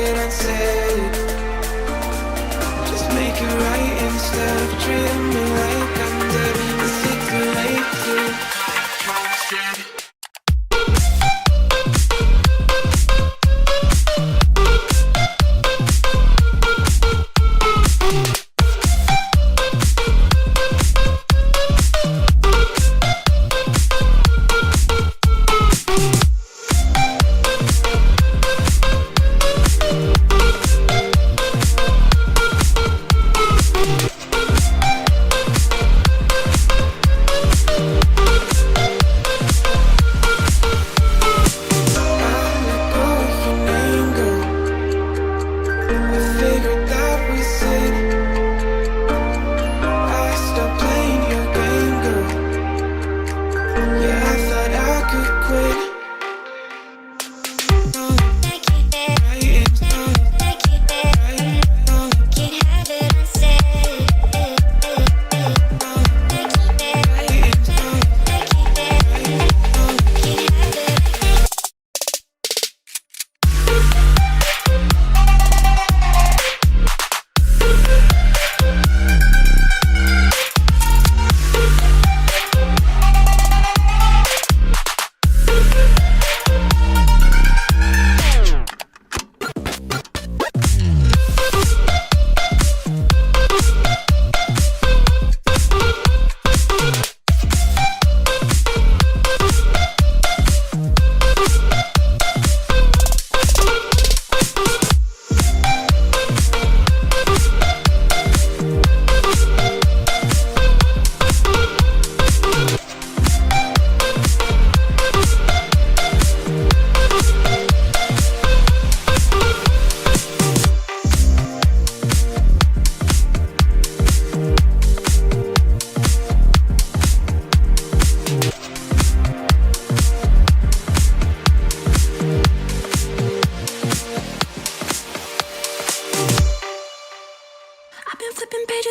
it unsaid. Just make it right instead of treating me like I'm dead. Is it too late to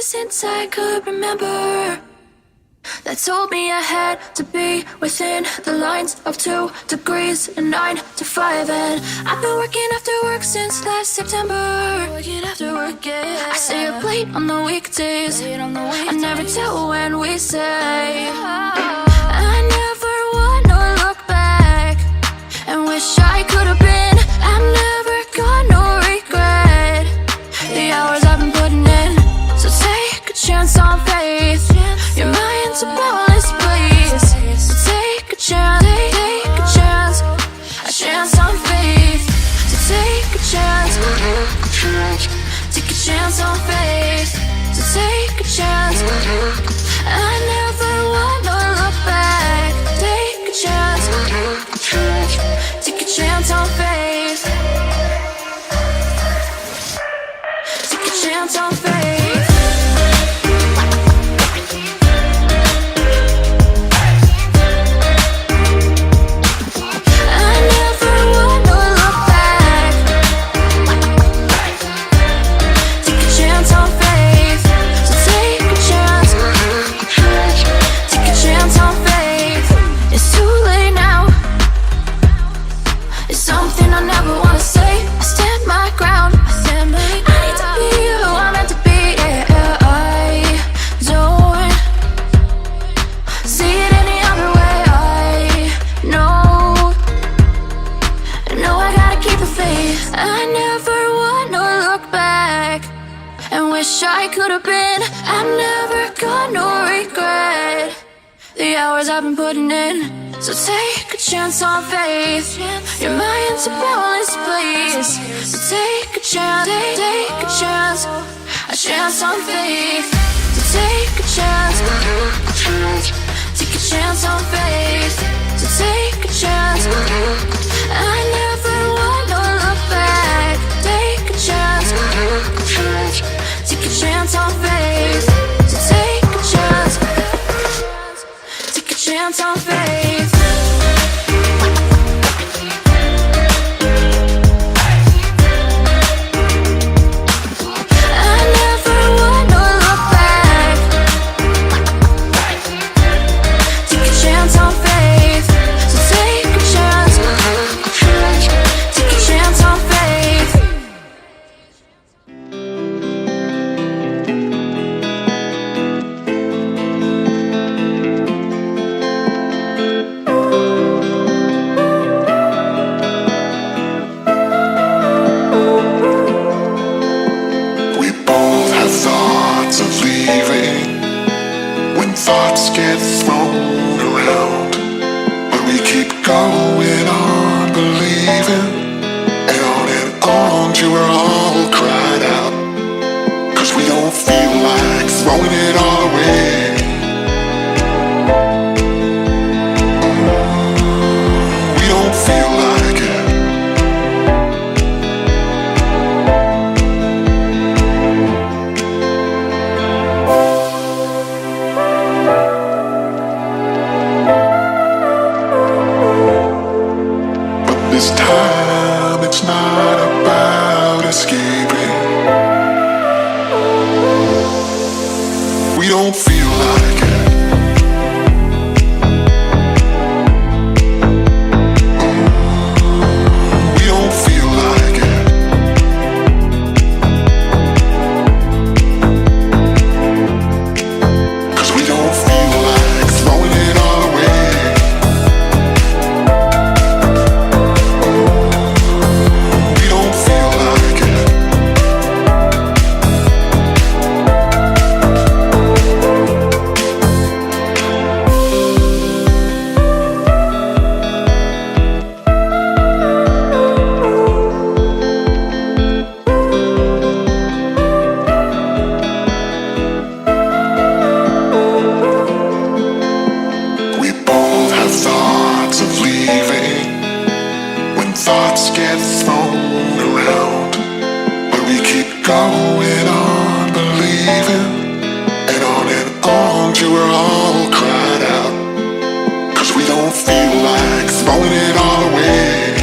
since I could remember, that told me I had to be within the lines of 2 degrees and 9 to 5. And I've been working after work since last September. Working after work, yeah. I stay up late on the weekdays. I never tell when we say. I never wanna look back and wish I could have been. I've never got no regret. The hours I've been putting in, so take a chance on faith. Your mind's a boundless place. So take a chance, take a chance, a chance on faith. So take a chance, take a chance on faith. So take a chance. I never wanna look back. Take a chance, take a chance on faith. Take a chance on faith. I could have been. I've never got no regret. The hours I've been putting in, so take a chance on faith. Your mind's a boundless place. So take a chance, take a chance, a chance on faith. So take a chance, take a chance on faith. So take a chance. I never wanna look back. Take a chance. Take a chance on faith. So take a chance. Take a chance on faith. I never wanna look back. Take a chance on faith. this time it's not about escaping. We don't feel like it. We don't feel like it. Cause we don't feel like throwing it all away. We don't feel like it. We both have thoughts of leaving when thoughts get thrown around. But we keep going on believing and on till we're all cried out. Cause we don't feel like throwing it all away.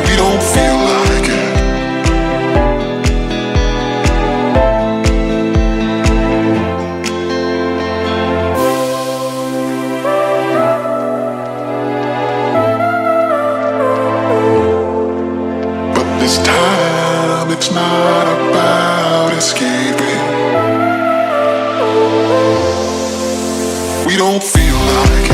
We don't feel like it. But this time it's not about escaping. We don't feel like